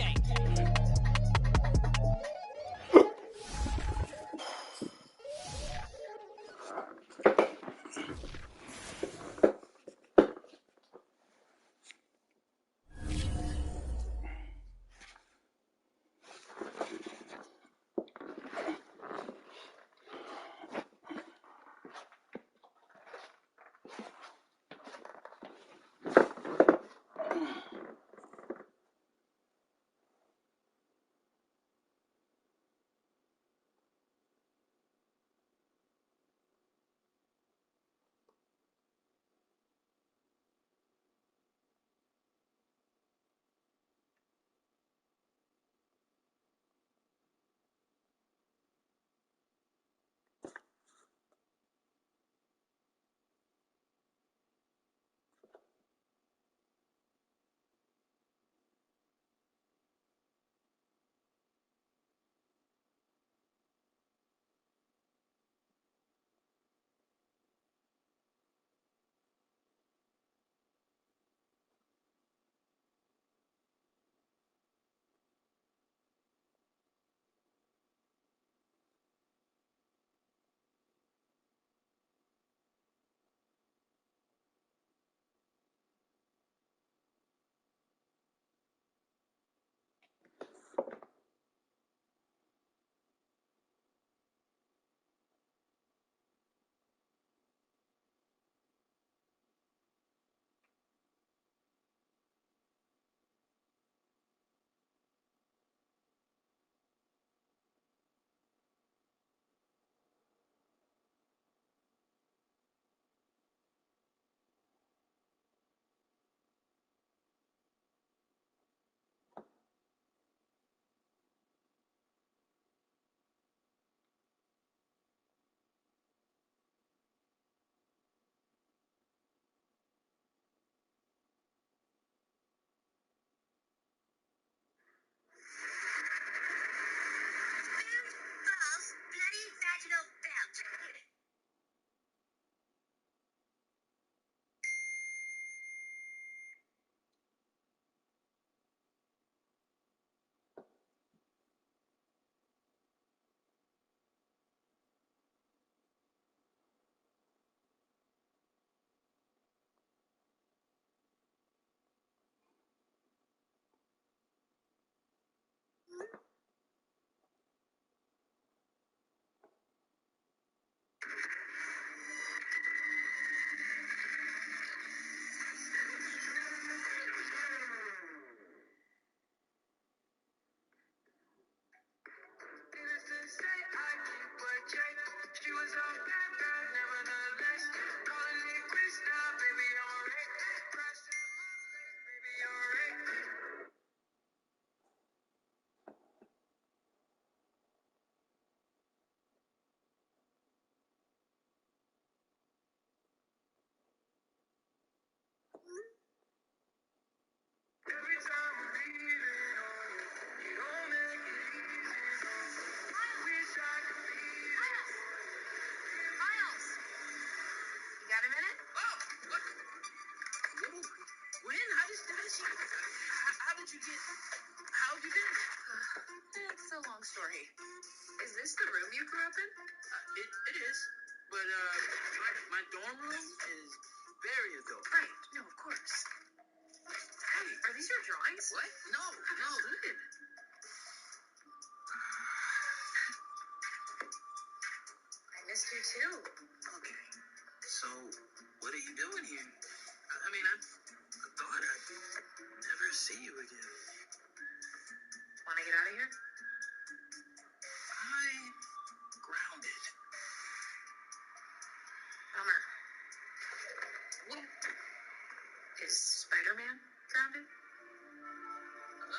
game. It's a long story. Is this the room you grew up in? It is, but my dorm room is very adult. Right. No, of course. Hey, are these your drawings? What? No. Good. I missed you too. Okay. So, what are you doing here? I mean, I thought I'd never see you again. Want to get out of here? I'm grounded. Bummer. What? Is Spider-Man grounded? I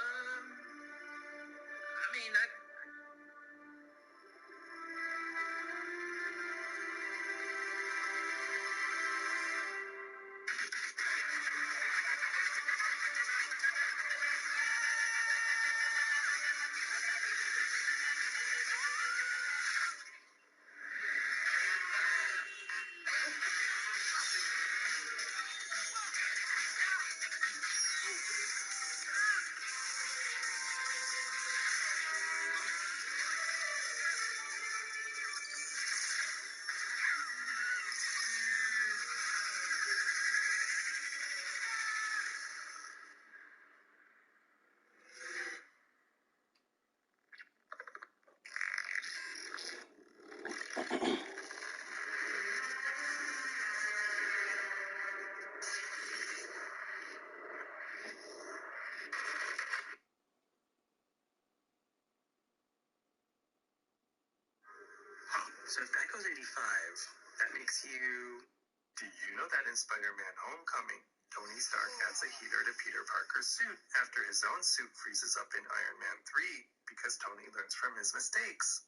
mean, I... So if that goes 85, that makes you... Do you know that in Spider-Man Homecoming, Tony Stark adds a heater to Peter Parker's suit after his own suit freezes up in Iron Man 3 because Tony learns from his mistakes?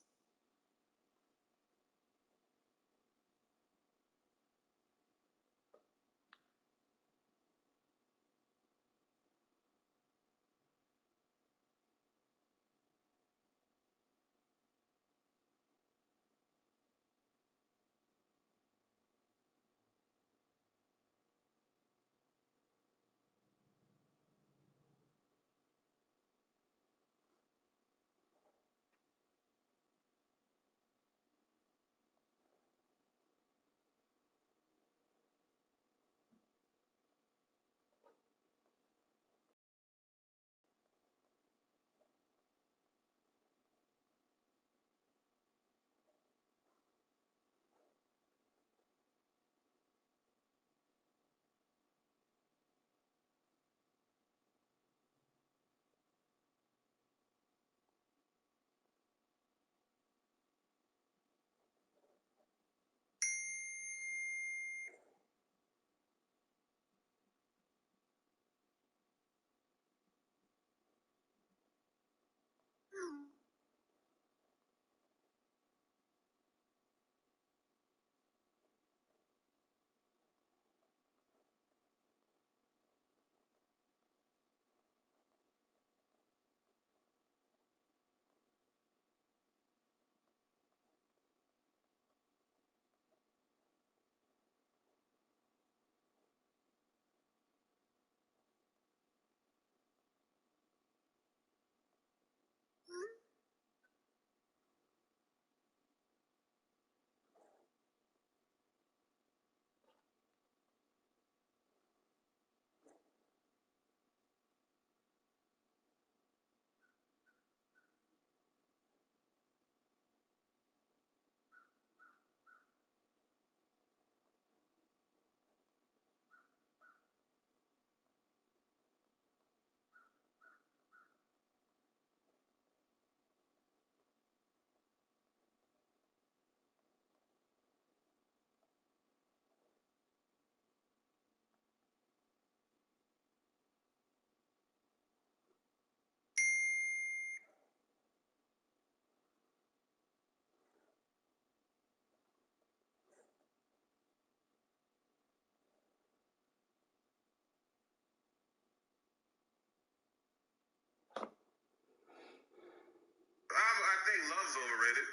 I think love's overrated.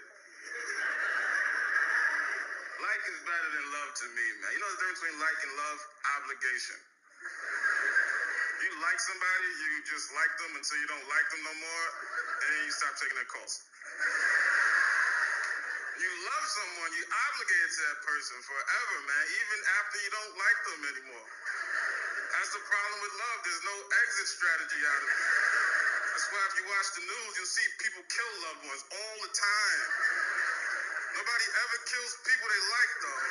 Like is better than love to me, man. You know the difference between like and love? Obligation. You like somebody, you just like them until you don't like them no more, and then you stop taking their calls. You love someone, you obligated to that person forever, man, even after you don't like them anymore. That's the problem with love. There's no exit strategy out of it. That's why if you watch the news, you'll see people kill loved ones all the time. Nobody ever kills people they like, though.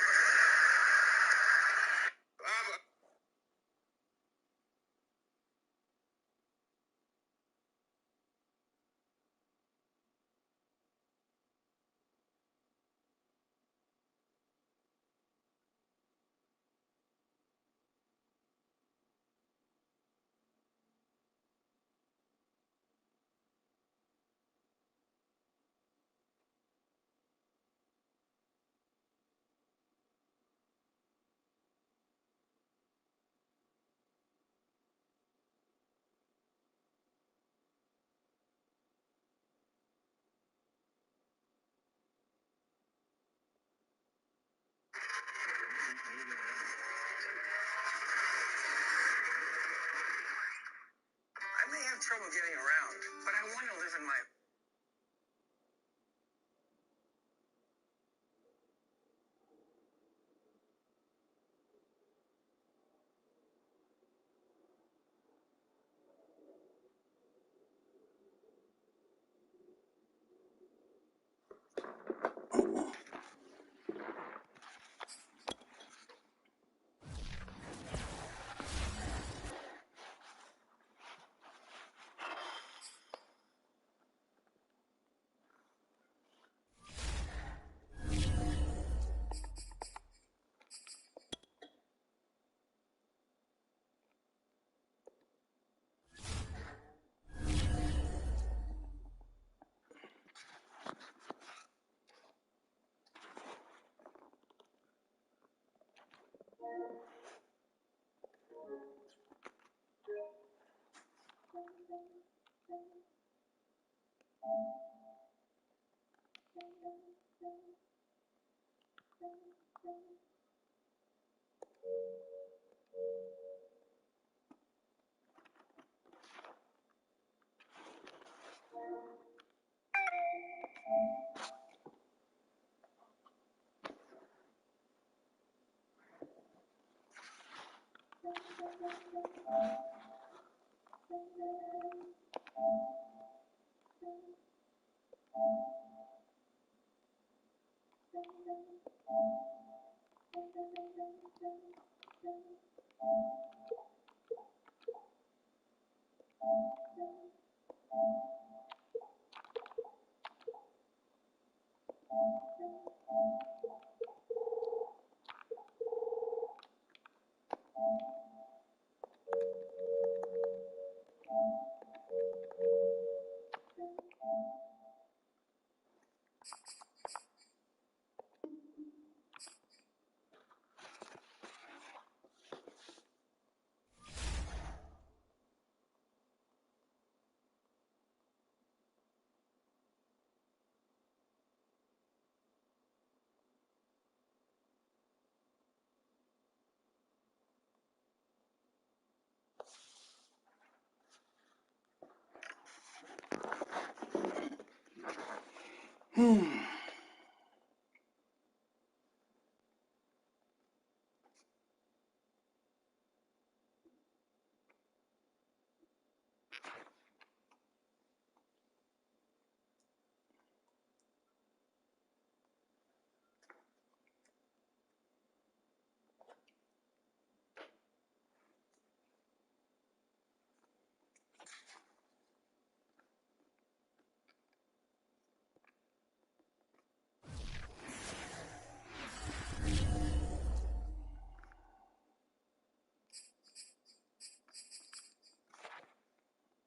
I may have trouble getting around, but I want to live in my...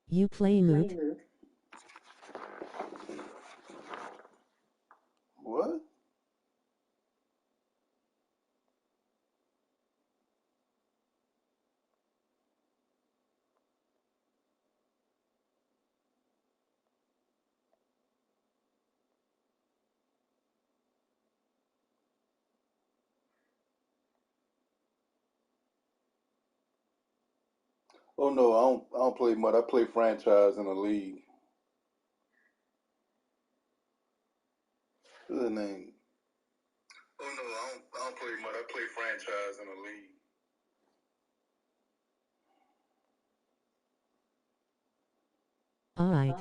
You play Moot? What? Oh no, I don't play mud. I play franchise in the league. What's the name? Oh no, I don't play mud. I play franchise in the league. Alright.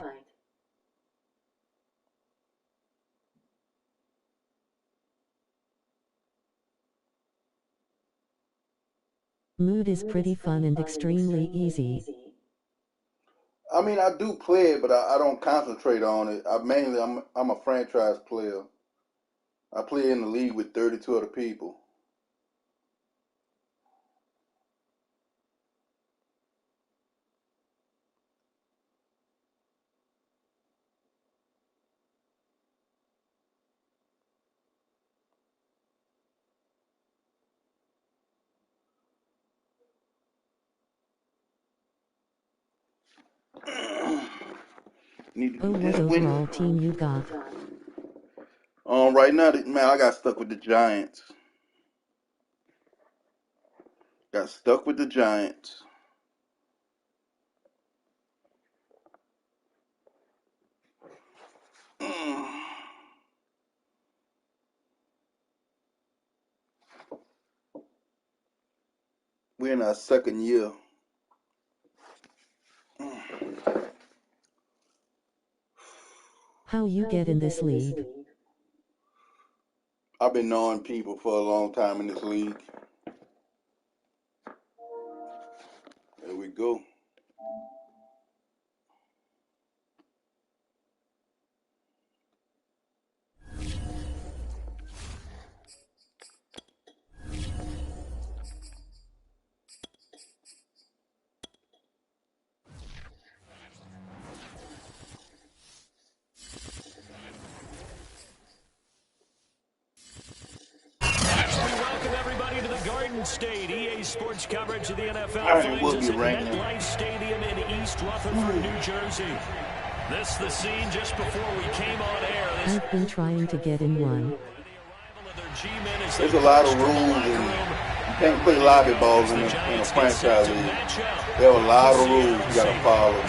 Mood is pretty fun and extremely easy. I mean, I do play it, but I don't concentrate on it. I'm a franchise player. I play in the league with 32 other people. Need to Oh, get what this win. overall team you got? Right now, man, I got stuck with the Giants. Got stuck with the Giants. We're in our second year. How you get in this league? I've been knowing people for a long time in this league. There we go. Welcome everybody to the Garden State EA Sports coverage of the NFL All right, finds we'll us be at right now. MetLife Stadium in East Rutherford, New Jersey. This the scene just before we came on air. I've been trying to get in one. There's a lot of rules, and you can't play lobby balls in a franchise league. There are a lot of rules you got to follow.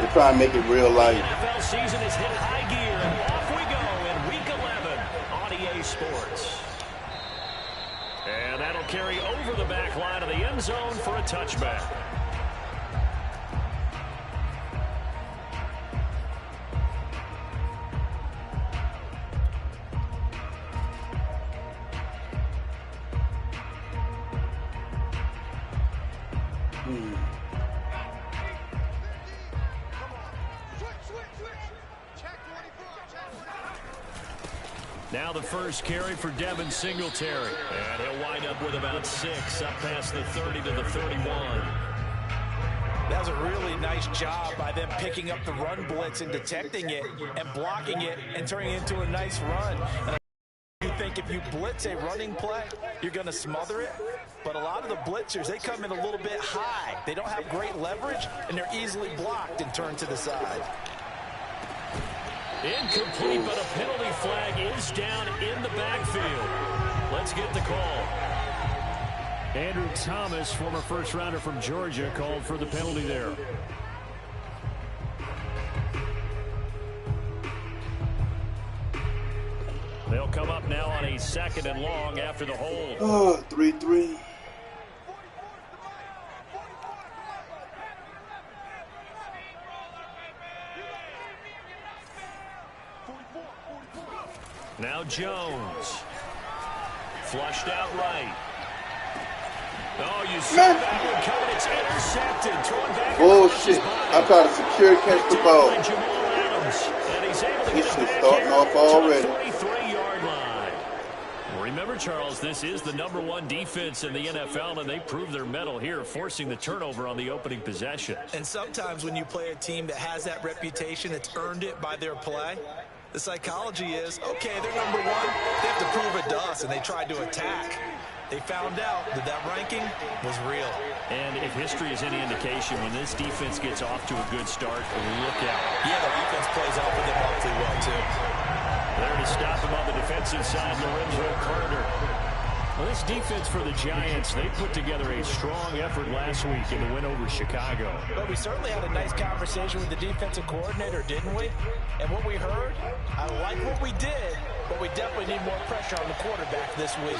They try and make it real life. NFL season has hit high gear, and off we go in Week 11 on EA Sports. And that'll carry over the back line of the end zone for a touchback. Now the first carry for Devin Singletary. And he'll wind up with about 6 up past the 30 to the 31. That was a really nice job by them picking up the run blitz and detecting it and blocking it and turning it into a nice run. And you think if you blitz a running play, you're going to smother it. But a lot of the blitzers, they come in a little bit high. They don't have great leverage, and they're easily blocked and turned to the side. Incomplete, but a penalty flag is down in the backfield. Let's get the call. Andrew Thomas, former first-rounder from Georgia, called for the penalty there. They'll come up now on a 2nd and long after the hold. 3-3. Now Jones. Flushed out right. Oh, you see that one coming. It's intercepted. Thrown back. Bullshit. I tried to secure catch the ball. And he's able to This get shit's it back starting here off already. to the 23-yard line. Remember, Charles, this is the #1 defense in the NFL, and they proved their mettle here, forcing the turnover on the opening possession. And sometimes when you play a team that has that reputation, it's earned it by their play. The psychology is, okay, they're #1. They have to prove it to us, and they tried to attack. They found out that that ranking was real. And if history is any indication, when this defense gets off to a good start, look out. Yeah, the offense plays off of them awfully well, too. There to stop him on the defensive side, Lorenzo Carter. Well, this defense for the Giants, they put together a strong effort last week in the win over Chicago. But we certainly had a nice conversation with the defensive coordinator, didn't we? And what we heard, I like what we did, but we definitely need more pressure on the quarterback this week.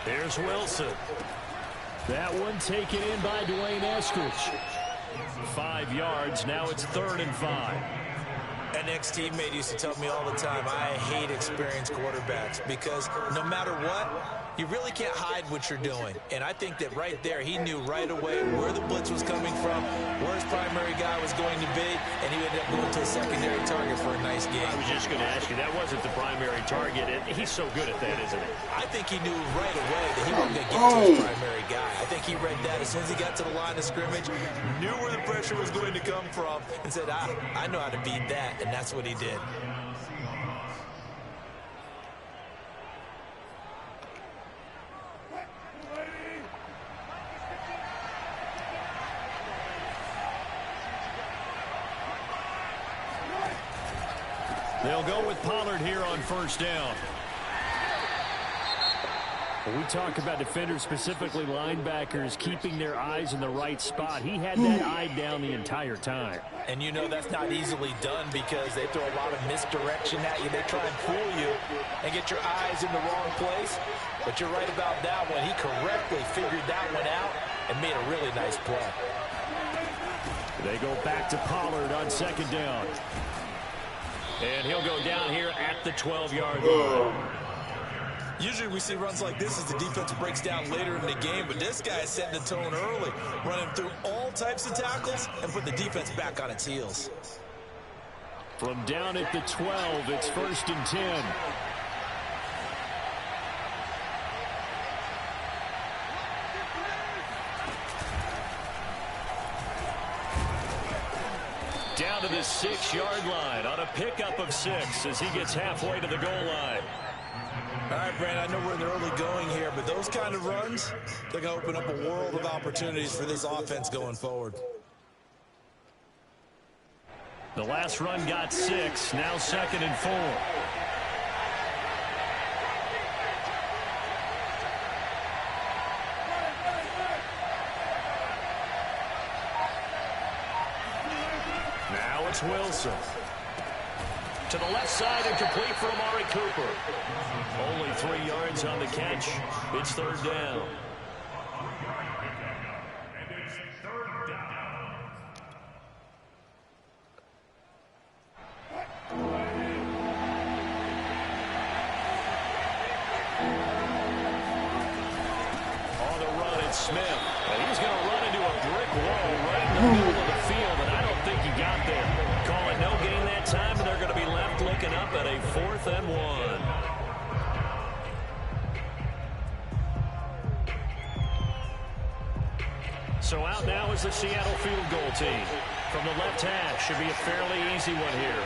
Here's Wilson. That one taken in by Dwayne Eskridge. 5 yards. Now it's 3rd and 5. An ex-teammate used to tell me all the time, I hate experienced quarterbacks because no matter what, you really can't hide what you're doing. And I think that right there, he knew right away where the blitz was coming from, where his primary guy was going to be, and he ended up going to a secondary target for a nice game. I was just going to ask you, that wasn't the primary target, and he's so good at that, isn't he? I think he knew right away that he wasn't going to get to his primary guy. I think he read that as soon as he got to the line of scrimmage, knew where the pressure was going to come from, and said, I know how to beat that, and that's what he did. They'll go with Pollard here on 1st down. When we talk about defenders, specifically linebackers, keeping their eyes in the right spot, he had that eye down the entire time. And you know that's not easily done because they throw a lot of misdirection at you. They try and fool you and get your eyes in the wrong place. But you're right about that one. He correctly figured that one out and made a really nice play. They go back to Pollard on 2nd down. And he'll go down here at the 12-yard line. Usually we see runs like this as the defense breaks down later in the game, but this guy is setting the tone early, running through all types of tackles and put the defense back on its heels. From down at the 12, it's 1st and 10. Down to the the 6-yard line on a pickup of 6 as he gets halfway to the goal line. All right, Brandon, I know we're in the early going here, but those kind of runs, they're going to open up a world of opportunities for this offense going forward. The last run got 6, now 2nd and 4. Now it's Wilson. To the left side and complete for Amari Cooper. Only 3 yards on the catch. It's 3rd down. On the run, it's Smith. And he's going to run into a brick wall right in the middle of the field, and I don't think he got there. Call it no gain that time, and they're going to be left looking up at a 4th and 1. So out now is the Seattle field goal team. From the left hash, should be a fairly easy one here.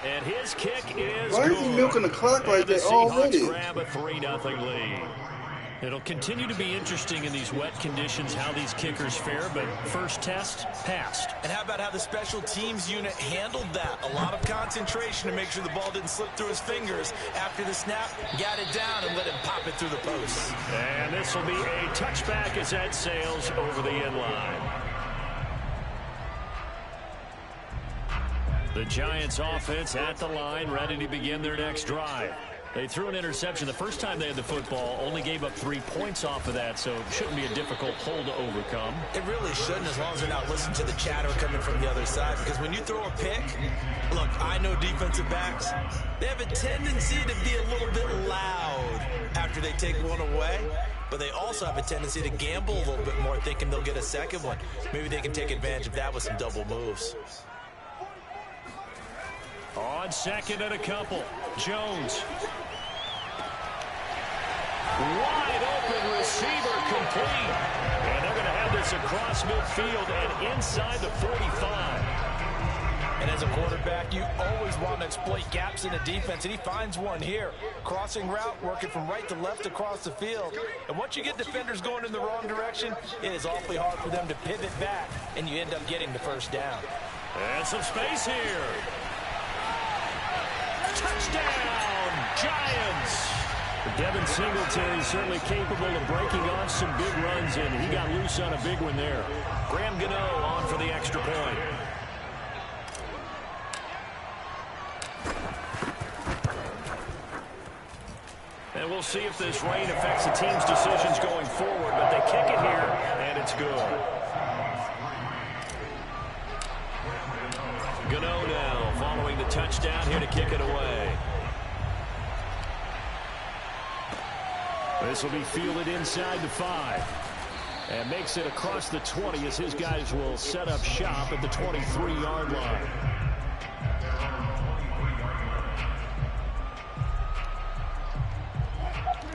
And his kick is Why is he milking the clock like that already? Grab a 3-0 lead. It'll continue to be interesting in these wet conditions how these kickers fare, but first test, passed. And how about how the special teams unit handled that? A lot of concentration to make sure the ball didn't slip through his fingers. After the snap, got it down and let him pop it through the post. And this will be a touchback as that sails over the end line. The Giants offense at the line, ready to begin their next drive. They threw an interception the first time they had the football, only gave up 3 points off of that, so it shouldn't be a difficult hole to overcome. It really shouldn't, as long as they're not listening to the chatter coming from the other side, because when you throw a pick, look, I know defensive backs, they have a tendency to be a little bit loud after they take one away, but they also have a tendency to gamble a little bit more, thinking they'll get a second one. Maybe they can take advantage of that with some double moves. On 2nd and a couple, Jones. Wide open receiver complete. And they're going to have this across midfield and inside the 45. And as a quarterback, you always want to exploit gaps in the defense, and he finds one here. Crossing route, working from right to left across the field. And once you get defenders going in the wrong direction, it is awfully hard for them to pivot back, and you end up getting the first down. And some space here. Touchdown, Giants! Devin Singletary certainly capable of breaking on some big runs, and he got loose on a big one there. Graham Gano on for the extra point. And we'll see if this rain affects the team's decisions going forward, but they kick it here, and it's good. Gano now following the touchdown here to kick it away. This will be fielded inside the 5. And makes it across the 20 as his guys will set up shop at the 23-yard line.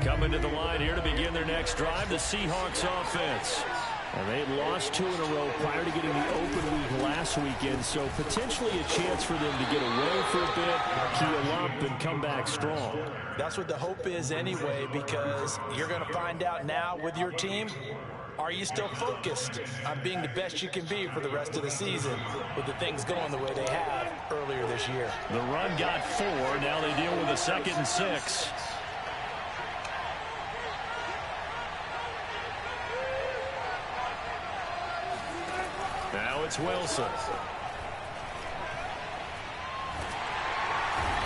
Coming to the line here to begin their next drive, the Seahawks offense. And they lost 2 in a row prior to getting the open week last weekend, so potentially a chance for them to get away for a bit, keel up, and come back strong. That's what the hope is anyway, because you're going to find out now with your team, are you still focused on being the best you can be for the rest of the season with the things going the way they have earlier this year? The run got 4. Now they deal with a 2nd and 6. Now it's Wilson.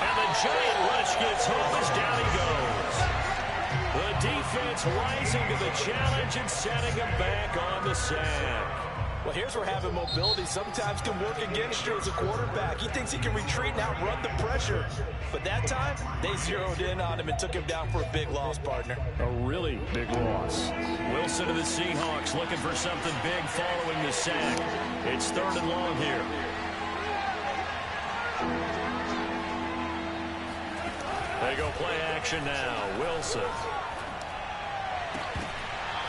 And the giant rush gets home as down he goes. The defense rising to the challenge and setting him back on the sack. Well, here's where having mobility sometimes can work against you as a quarterback. He thinks he can retreat and outrun the pressure. But that time, they zeroed in on him and took him down for a big loss, partner. A really big loss. Wilson of the Seahawks looking for something big following the sack. It's 3rd and long here. They go play action now. Wilson.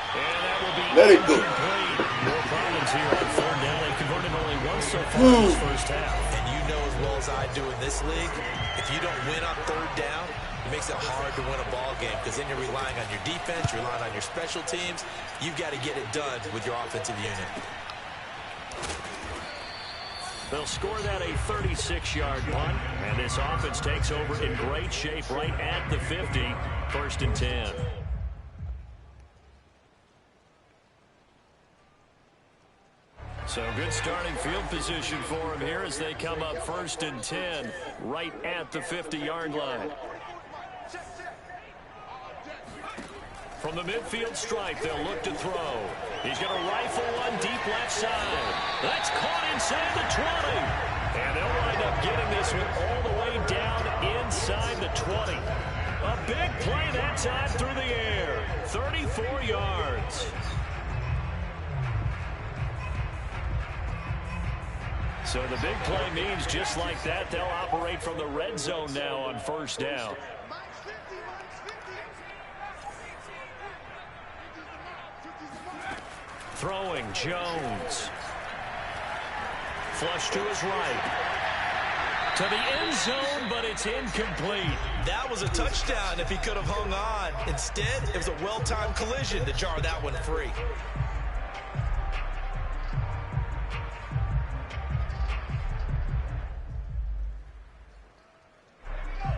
And that will be incomplete. More problems here on 4th down. They've converted only once so far in this first half. And you know as well as I do in this league, if you don't win on 3rd down, it makes it hard to win a ball game because then you're relying on your defense, you're relying on your special teams. You've got to get it done with your offensive unit. They'll score that a 36-yard punt, and this offense takes over in great shape right at the 50, 1st and 10. So good starting field position for them here as they come up 1st and 10 right at the 50-yard line. From the midfield stripe, they'll look to throw. He's going to rifle one deep left side. That's caught inside the 20. And they'll wind up getting this one all the way down inside the 20. A big play that time through the air. 34 yards. So the big play means just like that, they'll operate from the red zone now on 1st down. Throwing, Jones. Flush to his right. To the end zone, but it's incomplete. That was a touchdown if he could have hung on. Instead, it was a well-timed collision to jar that one free.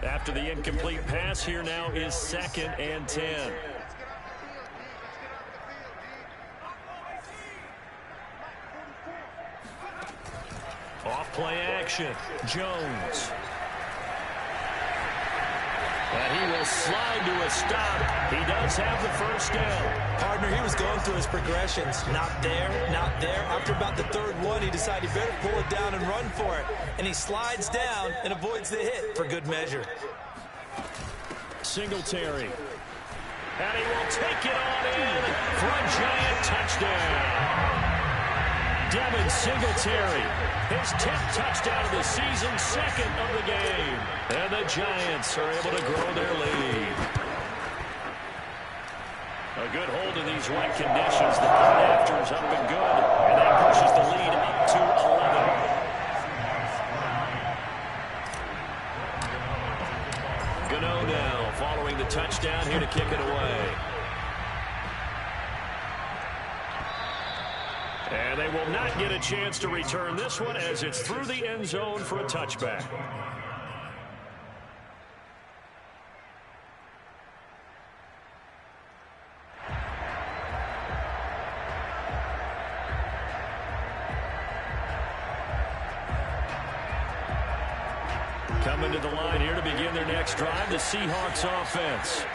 After the incomplete pass, here now is 2nd and 10. Off play action. Jones. And he will slide to a stop. He does have the 1st down. Partner, he was going through his progressions. Not there, not there. After about the 3rd one, he decided he better pull it down and run for it. And he slides down and avoids the hit for good measure. Singletary. And he will take it on in for a giant touchdown. Devin Singletary, his 10th touchdown of the season, 2nd of the game. And the Giants are able to grow their lead. A good hold in these wet conditions. The punt after is up and good. And that pushes the lead up to 11. Gano now following the touchdown here to kick it away. And they will not get a chance to return this one as it's through the end zone for a touchback. Coming to the line here to begin their next drive, the Seahawks offense.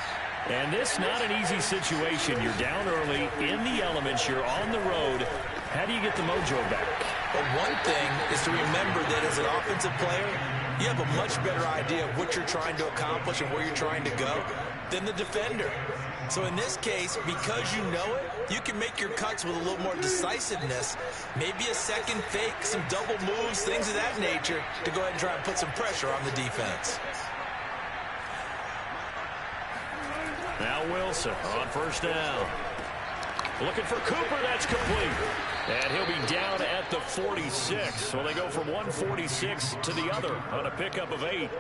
And this not an easy situation. You're down early, in the elements, you're on the road. How do you get the mojo back? But one thing is to remember that as an offensive player, you have a much better idea of what you're trying to accomplish and where you're trying to go than the defender. So in this case, because you know it, you can make your cuts with a little more decisiveness, maybe a second fake, some double moves, things of that nature, to go ahead and try and put some pressure on the defense. Now Wilson on 1st down. Looking for Cooper, that's complete. And he'll be down at the 46. So they go from 146 to the other on a pickup of 8.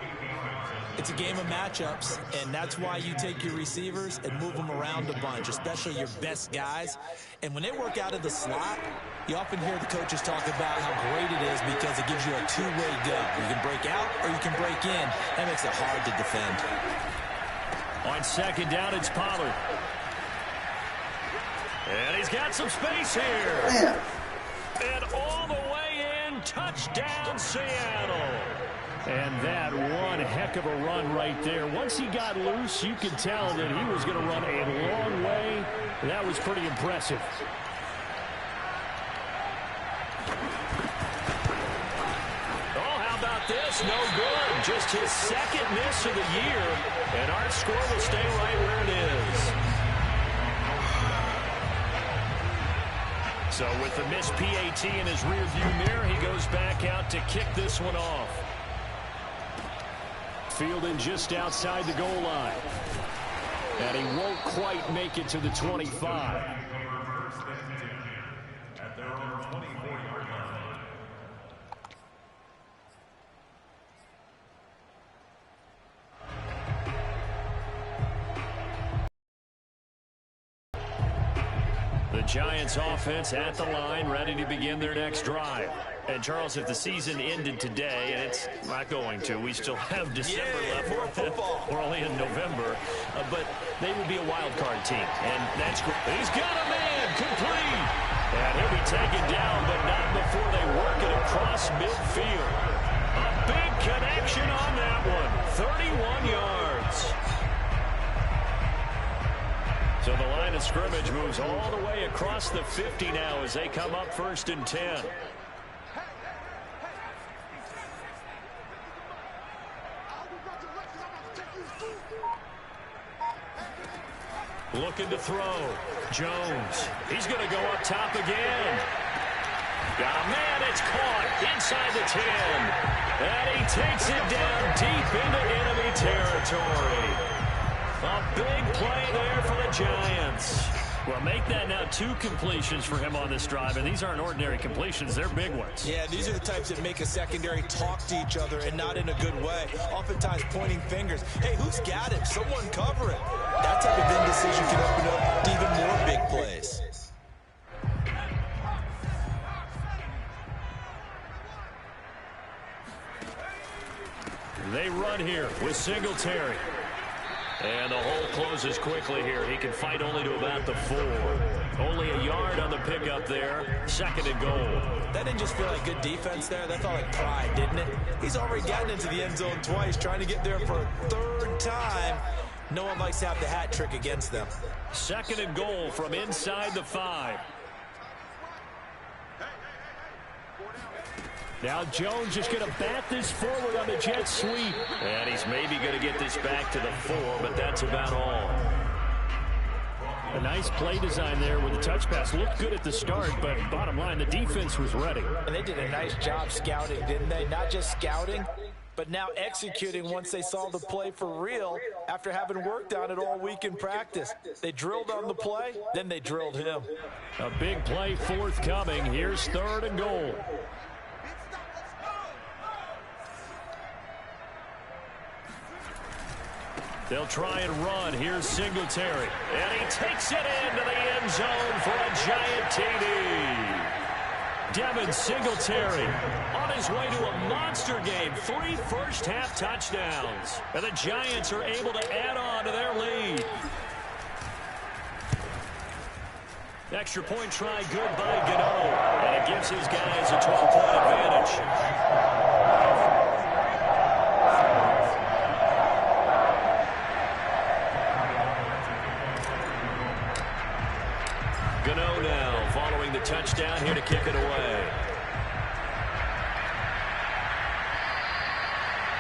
It's a game of matchups, and that's why you take your receivers and move them around a bunch, especially your best guys. And when they work out of the slot, you often hear the coaches talk about how great it is because it gives you a two-way go. You can break out or you can break in. That makes it hard to defend. On 2nd down, it's Pollard. And he's got some space here. Man. And all the way in, touchdown Seattle. And that one heck of a run right there. Once he got loose, you could tell that he was going to run a long way. That was pretty impressive. just his second miss of the year, and our score will stay right where it is. So with the missed PAT in his rearview mirror, he goes back out to kick this one off. Fielding just outside the goal line. And he won't quite make it to the 25. The Giants offense at the line, ready to begin their next drive. And Charles, if the season ended today, and it's not going to, we still have December left. More football. We're only in November, but they would be a wild card team, and that's great. He's got a man, complete. And he'll be taken down, but not before they work it across midfield. A big connection on that one, 31 yards. So the line of scrimmage moves all the way across the 50 now as they come up 1st and 10. Looking to throw. Jones. He's going to go up top again. Got a man. It's caught inside the 10. And he takes it down deep into enemy territory. A big play there for the Giants. Well, make that now 2 completions for him on this drive, and these aren't ordinary completions. They're big ones. Yeah, these are the types that make a secondary talk to each other, and not in a good way. Oftentimes pointing fingers. Hey, who's got it? Someone cover it. That type of indecision can open up to even more big plays. They run here with Singletary. And the hole closes quickly here. He can fight only to about the 4. Only a yard on the pickup there. 2nd and goal. That didn't just feel like good defense there. That felt like pride, didn't it? He's already gotten into the end zone twice, trying to get there for a 3rd time. No one likes to have the hat trick against them. 2nd and goal from inside the 5. Now Jones just going to bat this forward on the jet sweep. And he's maybe going to get this back to the 4, but that's about all. A nice play design there with the touch pass. Looked good at the start, but bottom line, the defense was ready. And they did a nice job scouting, didn't they? Not just scouting, but now executing once they saw the play for real after having worked on it all week in practice. They drilled on the play, then they drilled him. A big play forthcoming. Here's 3rd and goal. They'll try and run. Here's Singletary. And he takes it into the end zone for a giant TD. Devin Singletary on his way to a monster game. 3 first-half touchdowns. And the Giants are able to add on to their lead. Extra point try good by Gano. And it gives his guys a 12-point advantage. Gano now following the touchdown here to kick it away.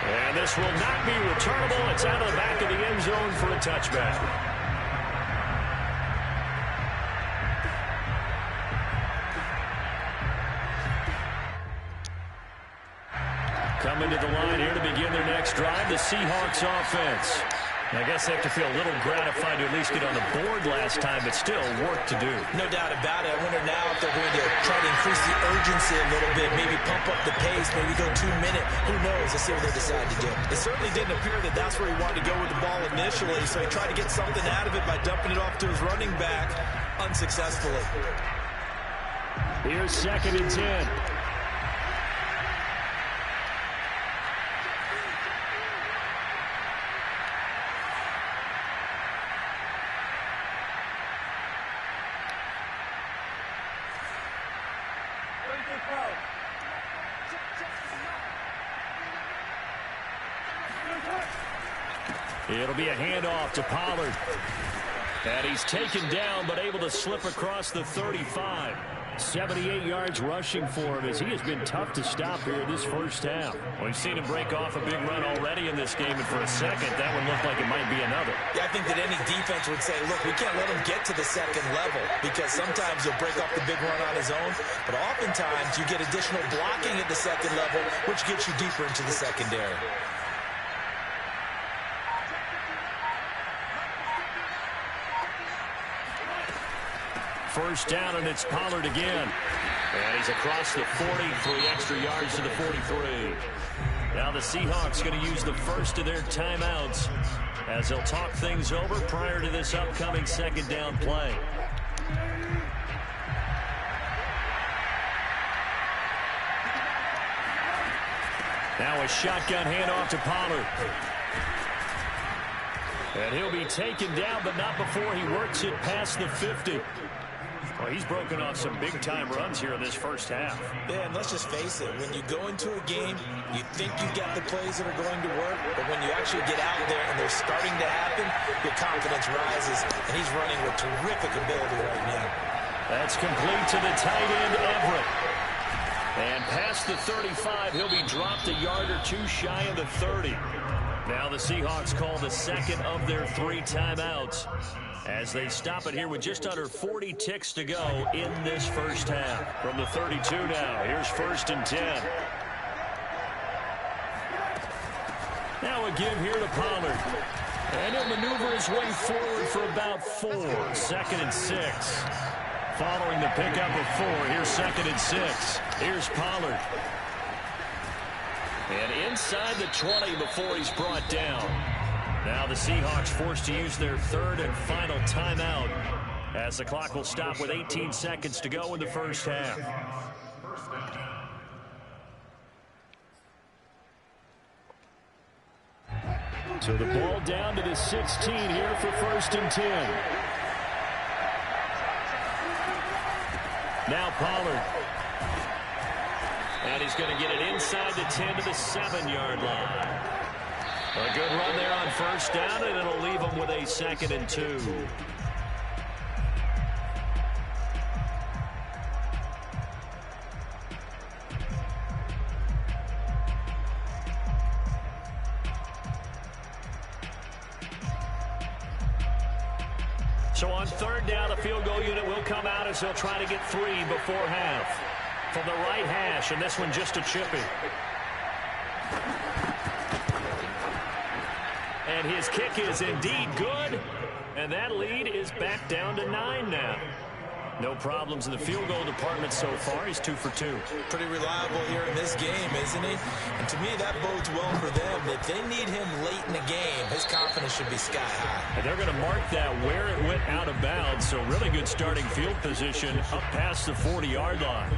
And this will not be returnable. It's out of the back of the end zone for a touchback. Coming to the line here to begin their next drive, the Seahawks offense. I guess they have to feel a little gratified to at least get on the board last time, but still work to do. No doubt about it. I wonder now if they're going to try to increase the urgency a little bit, maybe pump up the pace, maybe go 2-minute. Who knows? Let's see what they decide to do. It certainly didn't appear that that's where he wanted to go with the ball initially, so he tried to get something out of it by dumping it off to his running back unsuccessfully. Here's 2nd and 10. It'll be a handoff to Pollard. And he's taken down but able to slip across the 35. 78 yards rushing for him as he has been tough to stop here this first half. We've seen him break off a big run already in this game, and for a second, that one looked like it might be another. Yeah, I think that any defense would say, look, we can't let him get to the second level because sometimes he'll break off the big run on his own, but oftentimes you get additional blocking at the second level, which gets you deeper into the secondary. First down, and it's Pollard again. And he's across the 40, 3 extra yards to the 43. Now the Seahawks going to use the first of their timeouts as they'll talk things over prior to this upcoming second down play. Now a shotgun handoff to Pollard. And he'll be taken down, but not before he works it past the 50. Well, he's broken off some big-time runs here in this first half. Yeah, and let's just face it. When you go into a game, you think you've got the plays that are going to work, but when you actually get out there and they're starting to happen, your confidence rises, and he's running with terrific ability right now. That's complete to the tight end, Everett. And past the 35, he'll be dropped a yard or two shy of the 30. Now the Seahawks call the second of their 3 timeouts as they stop it here with just under 40 ticks to go in this first half. From the 32 now, here's 1st and 10. Now a give here to Pollard. And he'll maneuver his way forward for about 4. 2nd and 6. Following the pickup of 4, here's 2nd and 6. Here's Pollard. And inside the 20 before he's brought down. Now the Seahawks forced to use their 3rd and final timeout as the clock will stop with 18 seconds to go in the first half. So the ball down to the 16 here for 1st and 10. Now Pollard. And he's going to get it inside the 10 to the 7-yard line. A good run there on 1st down, and it'll leave him with a 2nd and 2. So on 3rd down, the field goal unit will come out as they'll try to get 3 before half. From the right hash, and this one just a chippy. And his kick is indeed good, and that lead is back down to 9 now. No problems in the field goal department so far. He's 2 for 2. Pretty reliable here in this game, isn't he? And to me, that bodes well for them. If they need him late in the game, his confidence should be sky high. And they're going to mark that where it went out of bounds, so really good starting field position up past the 40-yard line.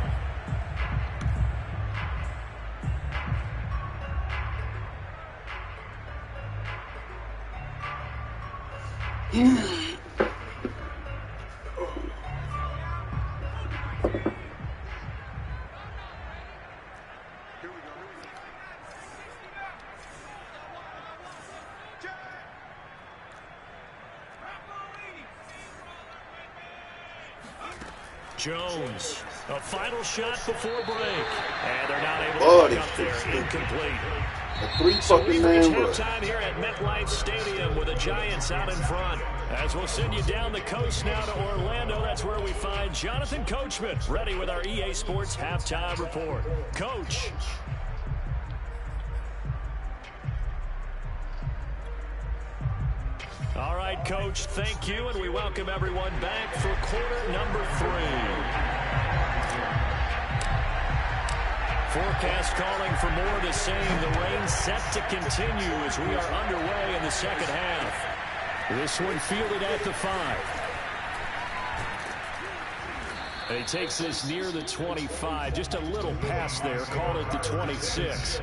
Jones, a final shot before break. And they're not able to pick up there. Incomplete. A 3 fucking man rush. Halftime here at MetLife Stadium with the Giants out in front. As we'll send you down the coast now to Orlando, that's where we find Jonathan Coachman ready with our EA Sports Halftime Report. Coach. All right, Coach, thank you, and we welcome everyone back for quarter number 3. Forecast calling for more of the same. The rain set to continue as we are underway in the second half. This one fielded at the 5. And he takes this near the 25. Just a little pass there. Called it the 26.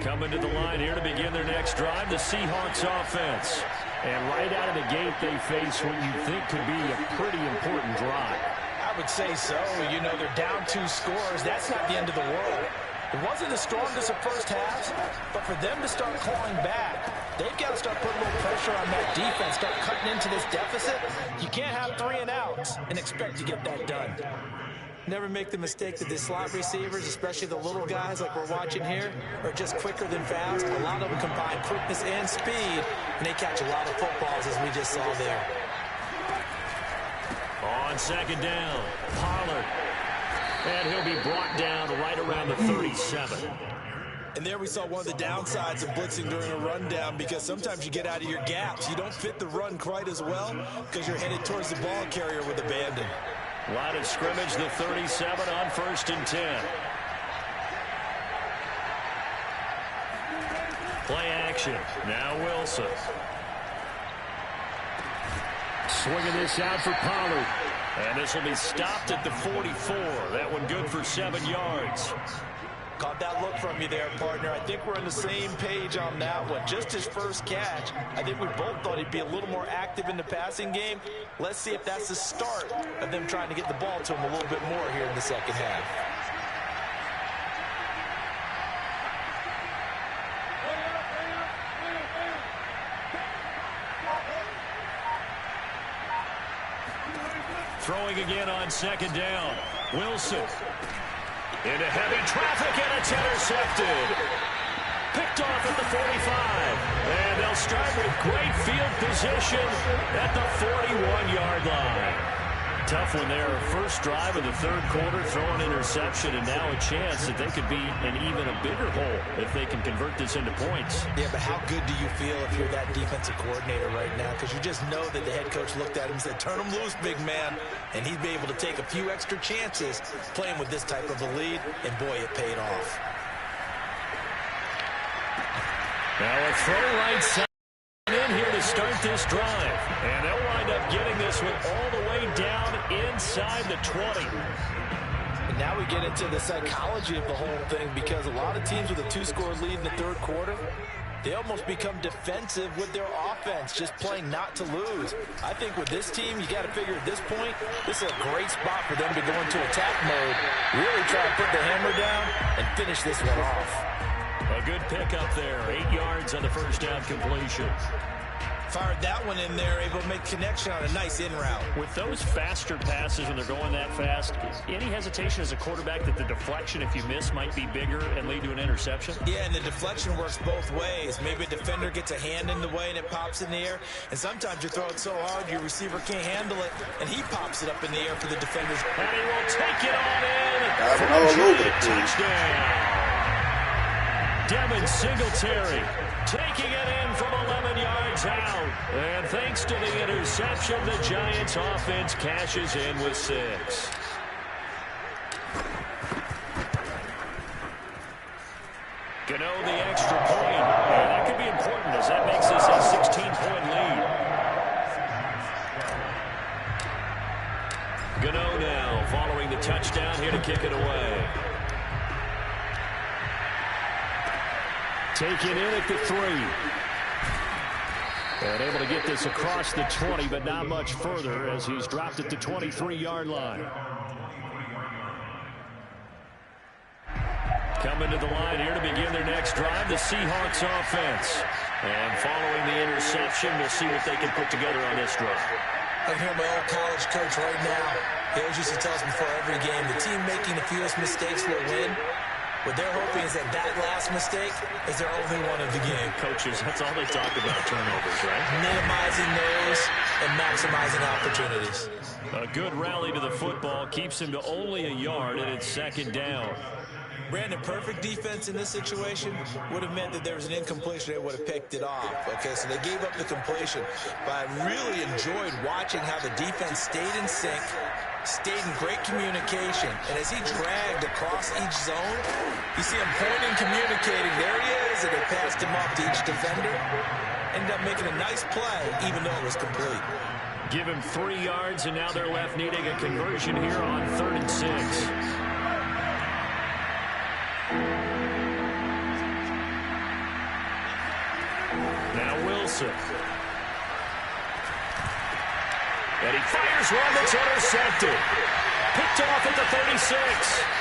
Coming to the line here to begin their next drive, the Seahawks offense. And right out of the gate, they face what you think could be a pretty important drive. I I would say so. You know, they're down 2 scores. That's not the end of the world. It wasn't the strongest of first halves, but for them to start clawing back, they've got to start putting a little pressure on that defense, start cutting into this deficit. You can't have 3 and outs and expect to get that done. Never make the mistake that the slot receivers, especially the little guys like we're watching here, are just quicker than fast. A lot of them combine quickness and speed, and they catch a lot of footballs, as we just saw there. On second down, Pollard. And he'll be brought down right around the 37. And there we saw one of the downsides of blitzing during a rundown, because sometimes you get out of your gaps. You don't fit the run quite as well because you're headed towards the ball carrier with abandon. Line of scrimmage, the 37 on 1st and 10. Play action. Now Wilson. Swinging this out for Pollard. And this will be stopped at the 44. That one good for 7 yards. Caught that look from you there, partner. I think we're on the same page on that one. Just his first catch. I think we both thought he'd be a little more active in the passing game. Let's see if that's the start of them trying to get the ball to him a little bit more here in the second half. Throwing again on second down. Wilson. Into heavy traffic, and it's intercepted. Picked off at the 45. And they'll start with great field position at the 41-yard line. Tough one there. First drive of the 3rd quarter, throw an interception, and now a chance that they could be in even a bigger hole if they can convert this into points. Yeah, but how good do you feel if you're that defensive coordinator right now? Because you just know that the head coach looked at him and said, turn him loose, big man. And he'd be able to take a few extra chances playing with this type of a lead, and boy, it paid off. Now a throw right side in here to start this drive. And they'll wind up getting this one all the way down inside the 20. And now we get into the psychology of the whole thing, because a lot of teams with a 2-score lead in the 3rd quarter, they almost become defensive with their offense, just playing not to lose. I think with this team, you got to figure at this point, this is a great spot for them to go into attack mode, really try to put the hammer down and finish this one off. A good pickup there, 8 yards on the first down completion. Fired that one in there, able to make connection on a nice in route. With those faster passes, when they're going that fast, any hesitation as a quarterback that the deflection, if you miss, might be bigger and lead to an interception? Yeah, and the deflection works both ways. Maybe a defender gets a hand in the way and it pops in the air, and sometimes you throw it so hard your receiver can't handle it, and he pops it up in the air for the defenders. And he will take it on in. Touchdown. Devin Singletary taking it in from 11 yards out. And thanks to the interception, the Giants offense cashes in with 6. Gano the extra point. And that could be important, as that makes this a 16-point lead. Gano now following the touchdown here to kick it away. Taken in at the 3. And able to get this across the 20, but not much further as he's dropped at the 23-yard line. Coming to the line here to begin their next drive, the Seahawks offense. And following the interception, we'll see what they can put together on this drive. I can hear my old college coach right now. He always used to tell us before every game, the team making the fewest mistakes will win. What they're hoping is that last mistake is their only one of the game. Coaches, that's all they talk about, turnovers, right? Minimizing those and maximizing opportunities. A good rally to the football keeps him to only a yard, and it's second down. Brandon, perfect defense in this situation would have meant that there was an incompletion. They would have picked it off. Okay, so they gave up the completion. But I really enjoyed watching how the defense stayed in sync, stayed in great communication. And as he dragged across each zone, you see him pointing, communicating. There he is, and they passed him off to each defender. Ended up making a nice play, even though it was complete. Give him 3 yards, and now they're left needing a conversion here on 3rd and 6. Now Wilson. And he fires one that's intercepted. Picked off at the 36.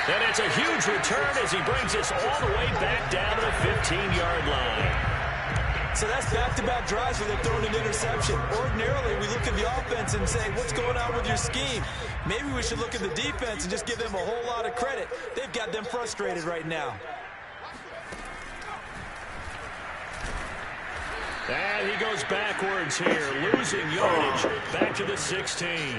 And it's a huge return as he brings us all the way back down to the 15-yard line. So that's back-to-back drives where they're throwing an interception. Ordinarily, we look at the offense and say, what's going on with your scheme? Maybe we should look at the defense and just give them a whole lot of credit. They've got them frustrated right now. And he goes backwards here, losing yardage back to the 16.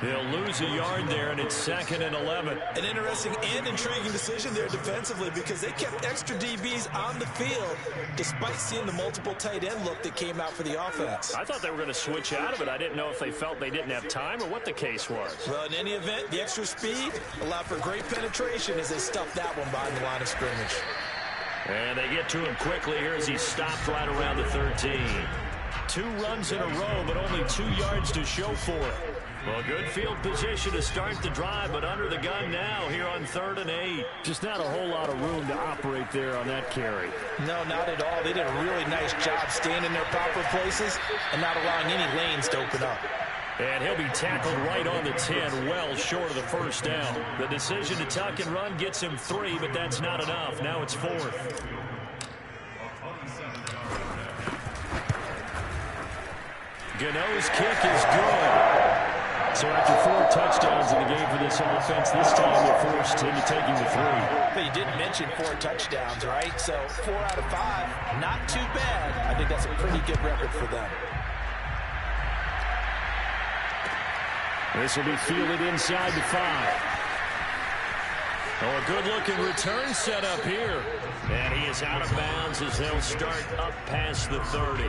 They'll lose a yard there, and it's 2nd and 11. An interesting and intriguing decision there defensively because they kept extra DBs on the field despite seeing the multiple tight end look that came out for the offense. I thought they were going to switch out of it. I didn't know if they felt they didn't have time or what the case was. Well, in any event, the extra speed allowed for great penetration as they stuffed that one behind the line of scrimmage. And they get to him quickly here as he stopped right around the 13. 2 runs in a row, but only 2 yards to show for it. Well, good field position to start the drive, but under the gun now here on 3rd and 8. Just not a whole lot of room to operate there on that carry. No, not at all. They did a really nice job staying in their proper places and not allowing any lanes to open up. And he'll be tackled right on the 10, well short of the first down. The decision to tuck and run gets him 3, but that's not enough. Now it's 4th. Gano's kick is good. So after 4 touchdowns in the game for this offense, this time they're forced into taking the 3. But you didn't mention 4 touchdowns, right? So 4 out of 5, not too bad. I think that's a pretty good record for them. This will be fielded inside the 5. Oh, a good-looking return set up here. And he is out of bounds as they'll start up past the 30.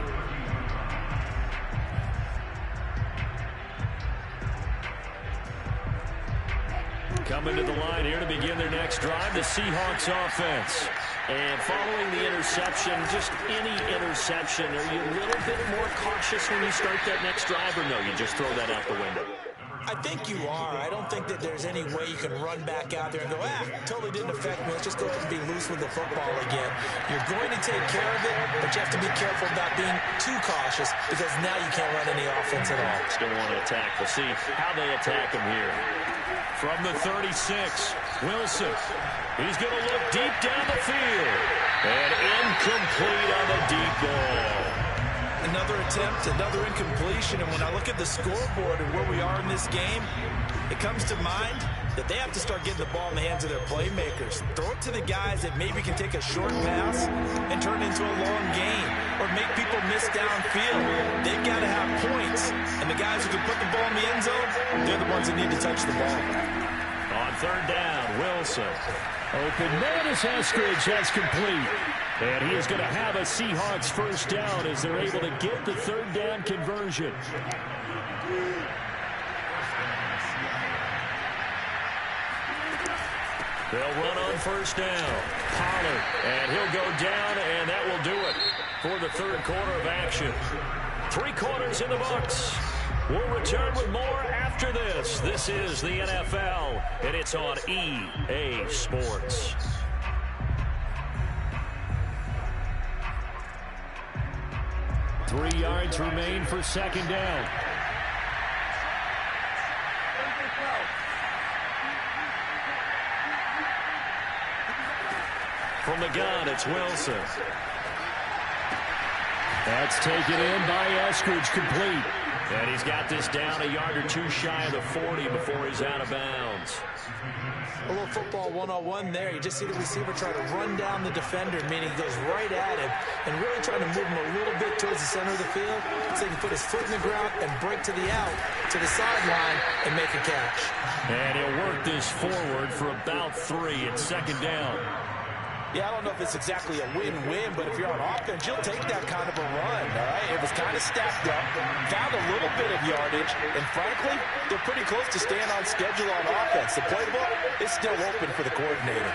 Coming to the line here to begin their next drive, the Seahawks offense. And following the interception, just any interception, are you a little bit more cautious when you start that next drive, or no, you just throw that out the window? I think you are. I don't think that there's any way you can run back out there and go, totally didn't affect me. Let's just go ahead and be loose with the football again. You're going to take care of it, but you have to be careful about being too cautious because now you can't run any offense at all. Still want to attack. We'll see how they attack him here. From the 36, Wilson. He's going to look deep down the field. And incomplete on the deep ball. Another attempt, another incompletion, and when I look at the scoreboard and where we are in this game, it comes to mind that they have to start getting the ball in the hands of their playmakers. Throw it to the guys that maybe can take a short pass and turn it into a long game or make people miss downfield. They've got to have points, and the guys who can put the ball in the end zone, they're the ones that need to touch the ball. On 3rd down, Wilson. Open man as Eskridge has complete. And he is going to have a Seahawks first down as they're able to get the 3rd down conversion. They'll run on 1st down. Pollard, and he'll go down, and that will do it for the 3rd quarter of action. 3 quarters in the books. We'll return with more after this. This is the NFL, and it's on EA Sports. Three yards remain for 2nd down. From the gun, it's Wilson. That's taken in by Eskridge, complete. And he's got this down a yard or 2 shy of the 40 before he's out of bounds. A little football 101 there. You just see the receiver try to run down the defender, meaning he goes right at him and really trying to move him a little bit towards the center of the field so he can put his foot in the ground and break to the out, to the sideline, and make a catch. And he'll work this forward for about 3. It's 2nd down. Yeah, I don't know if it's exactly a win-win, but if you're on offense, you'll take that kind of a run, all right? It was kind of stacked up, found a little bit of yardage, and frankly, they're pretty close to staying on schedule on offense. The playbook is still open for the coordinator.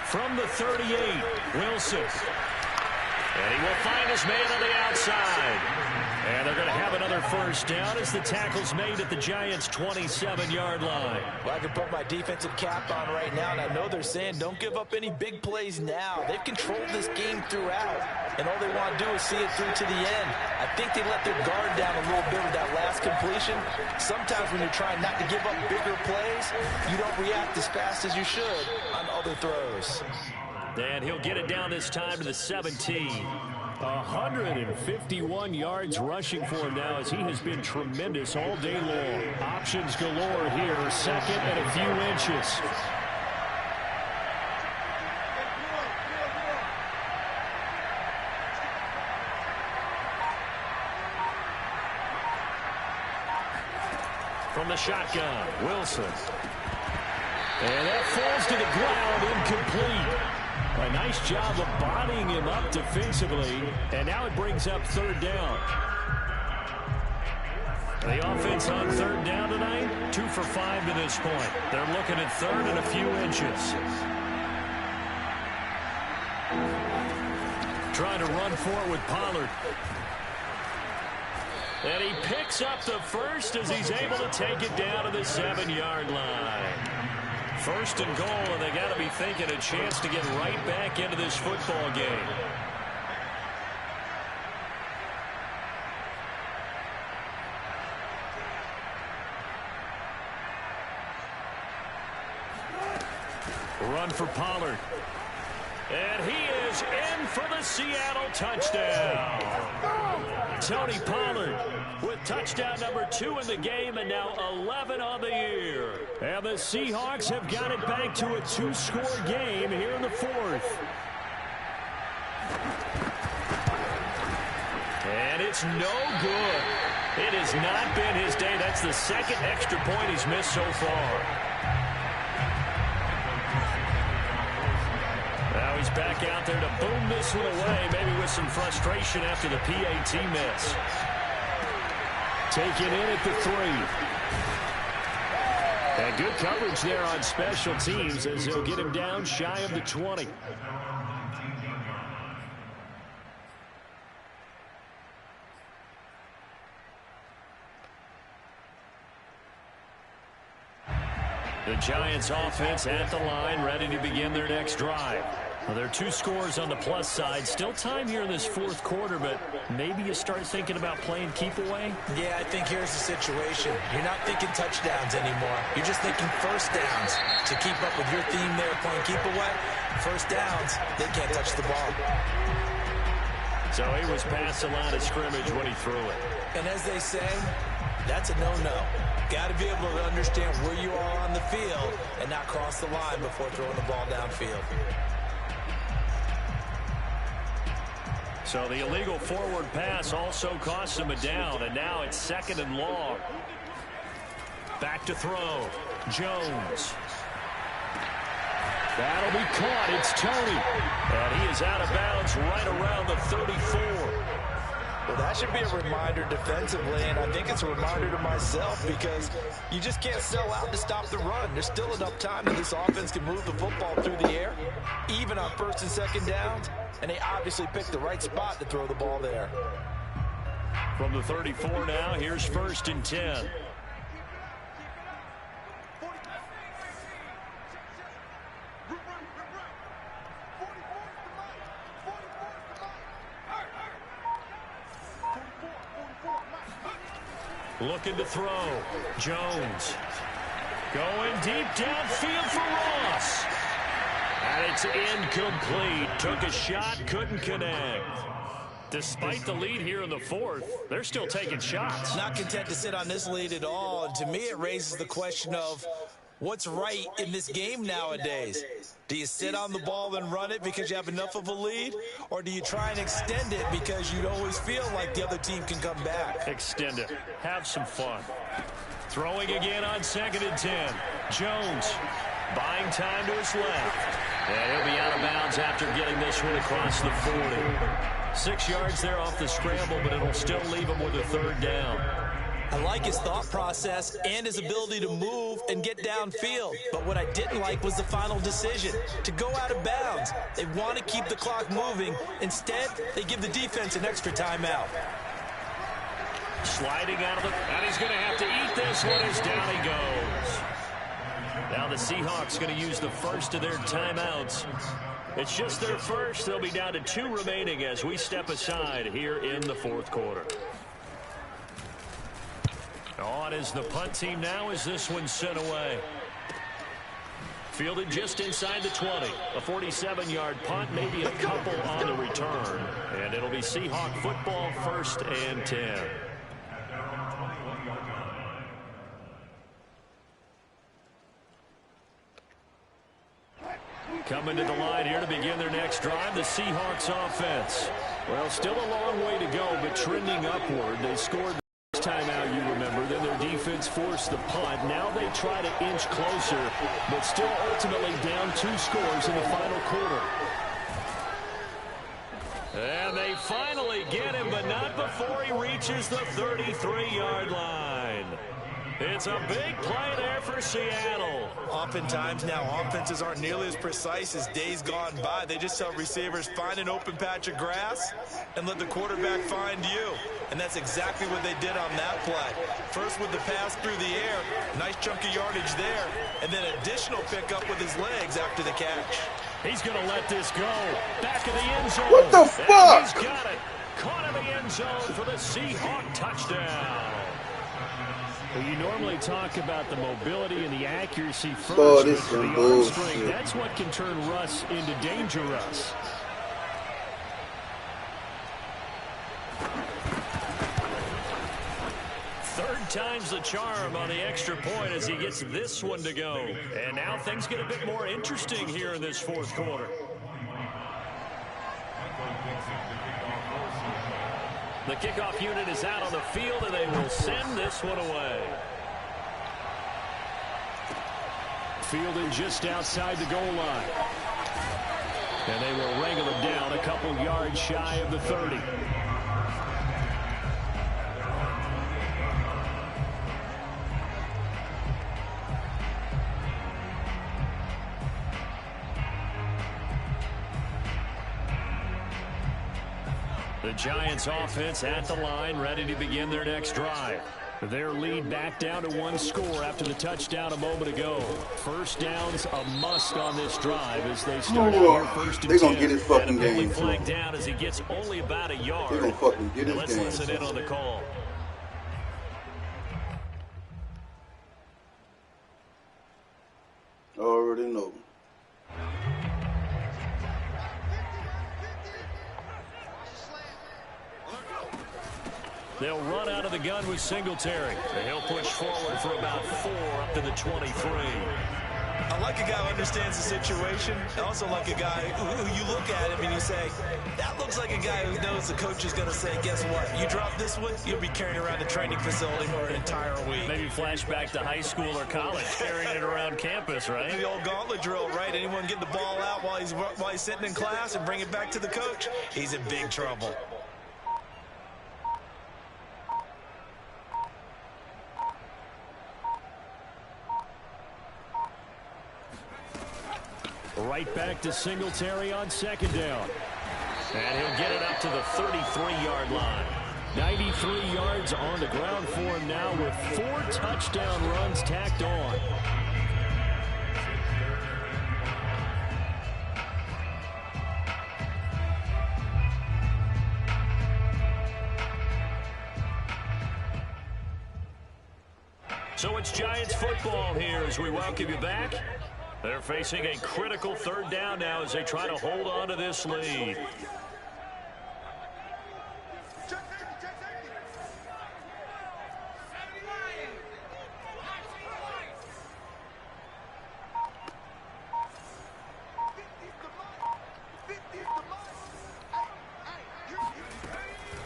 From the 38, Wilson. And he will find his man on the outside. And they're going to have another first down as the tackle's made at the Giants' 27-yard line. Well, I can put my defensive cap on right now, and I know they're saying don't give up any big plays now. They've controlled this game throughout, and all they want to do is see it through to the end. I think they let their guard down a little bit with that last completion. Sometimes when you're trying not to give up bigger plays, you don't react as fast as you should on other throws. And he'll get it down this time to the 17. 151 yards rushing for him now as he has been tremendous all day long. Options galore here, second and a few inches. From the shotgun, Wilson. And that falls to the ground, incomplete. A nice job of bodying him up defensively, and now it brings up third down. The offense on third down tonight, 2 for 5 to this point. They're looking at third and a few inches. Trying to run for it with Pollard. And he picks up the first as he's able to take it down to the 7-yard line. First and goal, and they got to be thinking a chance to get right back into this football game. Run for Pollard. And he is in for the Seattle touchdown. Tony Pollard with touchdown number 2 in the game and now 11 on the year. And the Seahawks have got it back to a 2-score game here in the 4th. And it's no good. It has not been his day. That's the second extra point he's missed so far. Now he's back out there to boom this one away, maybe with some frustration after the PAT miss. Taken in at the 3. And good coverage there on special teams as he'll get him down shy of the 20. The Giants offense at the line, ready to begin their next drive. Well, there are 2 scores on the plus side. Still time here in this 4th quarter, but maybe you start thinking about playing keep away? Yeah, I think here's the situation. You're not thinking touchdowns anymore. You're just thinking first downs. To keep up with your theme there, playing keep away, first downs, they can't touch the ball. So he was past the line of scrimmage when he threw it. And as they say, that's a no-no. Got to be able to understand where you are on the field and not cross the line before throwing the ball downfield. So the illegal forward pass also cost him a down, and now it's 2nd and long. Back to throw. Jones. That'll be caught. It's Tony. And he is out of bounds right around the 34. Well, that should be a reminder defensively, and I think it's a reminder to myself because you just can't sell out to stop the run. There's still enough time that this offense can move the football through the air, even on 1st and 2nd downs, and they obviously picked the right spot to throw the ball there. From the 34 now, here's 1st and 10. Looking to throw. Jones. Going deep downfield for Ross. And it's incomplete. Took a shot, couldn't connect. Despite the lead here in the 4th, they're still taking shots. Not content to sit on this lead at all. And to me, it raises the question of what's right in this game nowadays. Do you sit on the ball and run it because you have enough of a lead? Or do you try and extend it because you always feel like the other team can come back? Extend it. Have some fun. Throwing again on 2nd and 10. Jones buying time to his left. And he'll be out of bounds after getting this one across the 40. 6 yards there off the scramble, but it'll still leave him with a 3rd down. I like his thought process and his ability to move and get downfield. But what I didn't like was the final decision, to go out of bounds. They want to keep the clock moving. Instead, they give the defense an extra timeout. Sliding out of the... And he's going to have to eat this one as down he goes. Now the Seahawks going to use the first of their timeouts. It's just their first. They'll be down to 2 remaining as we step aside here in the fourth quarter. On is the punt team now as this one's sent away. Fielded just inside the 20. A 47-yard punt, maybe a couple on the return. And it'll be Seahawk football, 1st and 10. Coming to the line here to begin their next drive, the Seahawks offense. Well, still a long way to go, but trending upward. They scored the first time out, you remember. Then their defense forced the punt. Now they try to inch closer, but still ultimately down 2 scores in the final quarter. And they finally get him, but not before he reaches the 33-yard line. It's a big play there for Seattle. Oftentimes now, offenses aren't nearly as precise as days gone by. They just tell receivers, find an open patch of grass and let the quarterback find you. And that's exactly what they did on that play. First with the pass through the air, nice chunk of yardage there, and then additional pickup with his legs after the catch. He's going to let this go. Back of the end zone. What the fuck? He's got it. Caught in the end zone for the Seahawk touchdown. Well, you normally talk about the mobility and the accuracy first, Oh, this but is the arm strength, bullshit. that's what can turn Russ into danger Russ. Third time's the charm on the extra point as he gets this one to go. And now things get a bit more interesting here in this fourth quarter. The kickoff unit is out on the field, and they will send this one away. Fielded just outside the goal line. And they will wrangle him down a couple yards shy of the 30. The Giants offense at the line, ready to begin their next drive. Their lead back down to 1 score after the touchdown a moment ago. First down's a must on this drive as they start out here 1st and 10. They're going to get his fucking and game. flagged down as he gets only about a yard. They're going to fucking get his Let's game. listen in on the call. I already know. They'll run out of the gun with Singletary. And he'll push forward for about 4 up to the 23. I like a guy who understands the situation. I also like a guy who you look at him and you say, that looks like a guy who knows the coach is going to say, guess what? You drop this one, you'll be carrying around the training facility for an entire week. Maybe flashback to high school or college, carrying it around campus, right? The old gauntlet drill, right? Anyone get the ball out while he's sitting in class and bring it back to the coach? He's in big trouble. Right back to Singletary on 2nd down. And he'll get it up to the 33-yard line. 93 yards on the ground for him now with 4 touchdown runs tacked on. So it's Giants football here as we welcome you back. They're facing a critical 3rd down now as they try to hold on to this lead.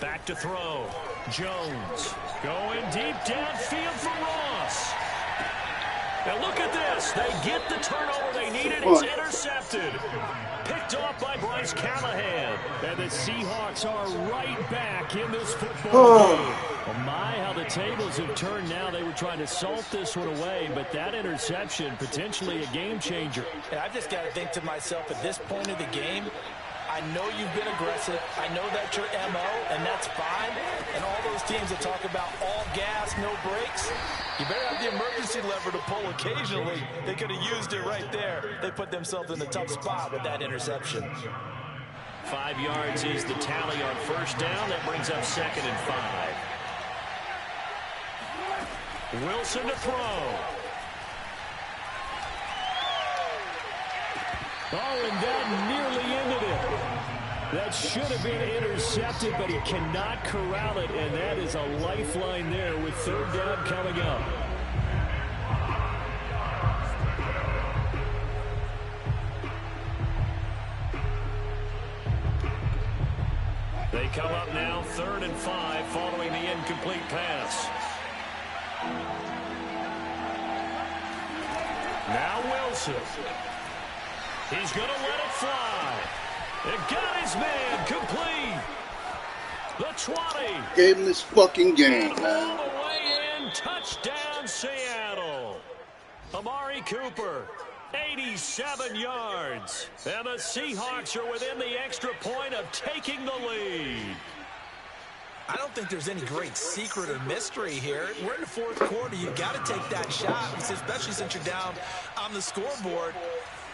Back to throw. Jones going deep downfield for Ross. Now look at this. They get the turnover they needed. It's intercepted. Picked off by Bryce Callahan. And the Seahawks are right back in this football game. Oh my, how the tables have turned now. They were trying to salt this one away, but that interception, potentially a game changer. And I've just got to think to myself, at this point of the game, I know you've been aggressive. I know that's your MO, and that's fine. And all those those teams that talk about all gas, no brakes, you better have the emergency lever to pull occasionally. They could have used it right there. They put themselves in a tough spot with that interception. 5 yards is the tally on first down. That brings up 2nd and 5. Wilson to throw. Oh, and that nearly ended it. That should have been intercepted, but he cannot corral it, and that is a lifeline there with 3rd down coming up. They come up now 3rd and 5 following the incomplete pass. Now Wilson. He's going to let it fly. It got his man complete. The 20. Gave him this fucking game, man. All the way in. Touchdown, Seattle. Amari Cooper, 87 yards. And the Seahawks are within the extra point of taking the lead. I don't think there's any great secret or mystery here. We're in the 4th quarter. You got to take that shot, especially since you're down on the scoreboard.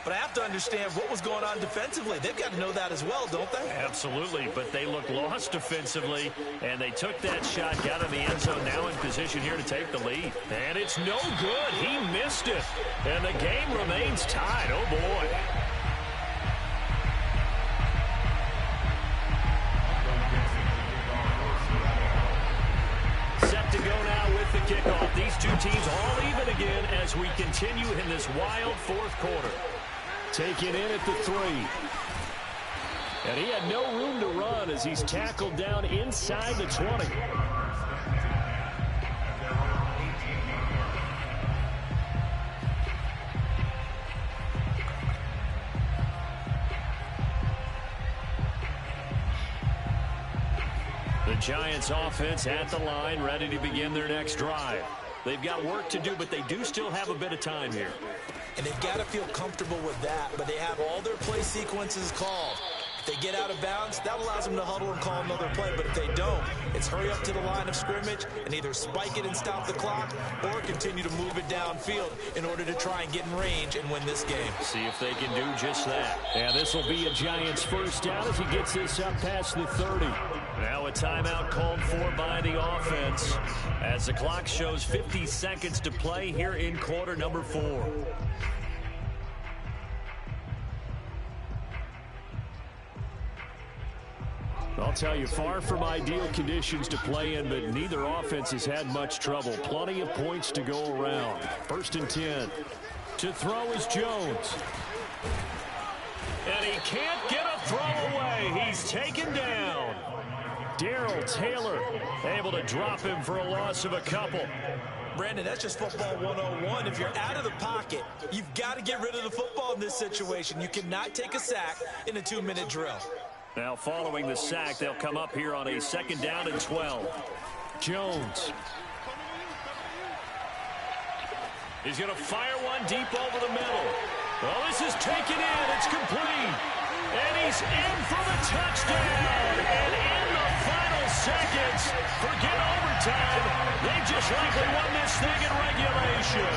But I have to understand what was going on defensively. They've got to know that as well, don't they? Absolutely, but they look lost defensively, and they took that shot, got in the end zone, now in position here to take the lead. And it's no good. He missed it. And the game remains tied. Oh, boy. Set to go now with the kickoff. These two teams all even again as we continue in this wild 4th quarter. Taken in at the 3. And he had no room to run as he's tackled down inside the 20. The Giants offense at the line, ready to begin their next drive. They've got work to do, but they do still have a bit of time here. And they've got to feel comfortable with that, but they have all their play sequences called. If they get out of bounds, that allows them to huddle and call another play. But if they don't, it's hurry up to the line of scrimmage and either spike it and stop the clock or continue to move it downfield in order to try and get in range and win this game. See if they can do just that. And this will be a Giants 1st down as he gets this up past the 30. Now a timeout called for by the offense as the clock shows 50 seconds to play here in quarter number 4. I'll tell you, far from ideal conditions to play in, but neither offense has had much trouble. Plenty of points to go around. 1st and 10. To throw is Jones. And he can't get a throw away. He's taken down. Darrell Taylor able to drop him for a loss of a couple. Brandon, that's just football 101. If you're out of the pocket, you've got to get rid of the football in this situation. You cannot take a sack in a 2-minute drill. Now following the sack, they'll come up here on a 2nd down and 12. Jones. He's going to fire one deep over the middle. Well, this is taken in. It's complete. And he's in for the touchdown. And in the final seconds, forget overtime. They just likely won this thing in regulation.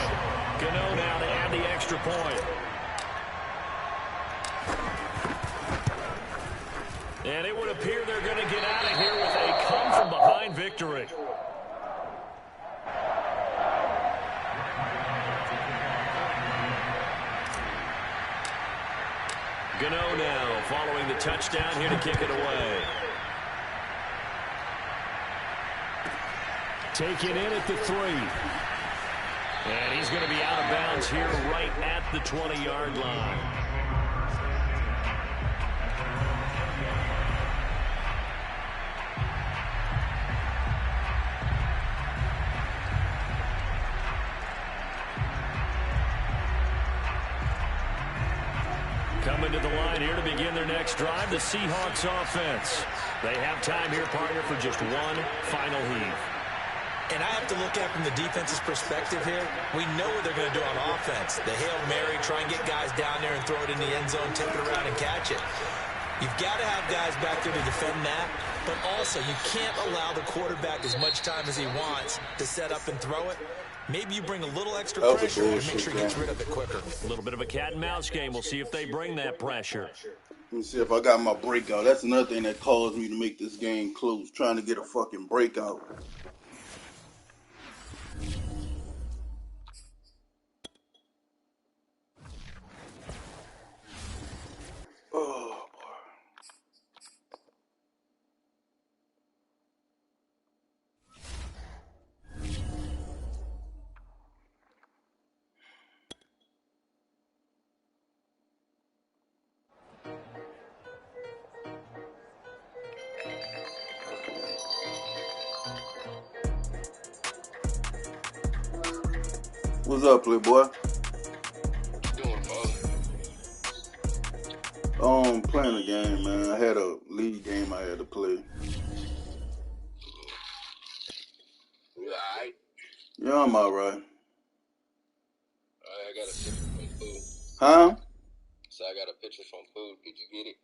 Gano now to add the extra point. And it would appear they're going to get out of here with a come-from-behind victory. Gano now following the touchdown here to kick it away. Taken in at the 3. And he's going to be out of bounds here right at the 20-yard line. Coming to the line here to begin their next drive, the Seahawks offense. They have time here, partner, for just one final heave. And I have to look at it from the defense's perspective here. We know what they're going to do on offense. The Hail Mary, try and get guys down there and throw it in the end zone, tip it around and catch it. You've got to have guys back there to defend that. but also you can't allow the quarterback as much time as he wants to set up and throw it. Maybe you bring a little extra pressure to make sure he gets rid of it quicker. A little bit of a cat and mouse game. We'll see if they bring that pressure. Let me see if I got my breakout. That's another thing that caused me to make this game close, trying to get a fucking breakout. Oh, boy. What's up, Playboy? Playing a game, man. I had a league game I had to play. You alright? Yeah, I'm alright. I got a picture from food. Huh? So I got a picture from food. Did you get it?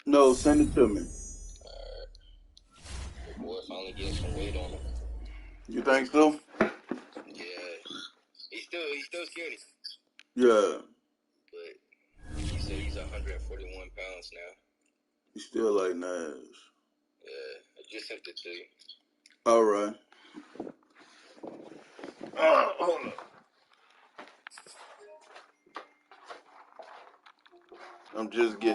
No, send it to me. Alright. The boy finally getting some weight on him. You think so? Yeah. He's still skinny. Yeah. But he said he's 141 pounds now. You still like Nash. Yeah. I just sent it to you. Alright. Hold on. I'm just getting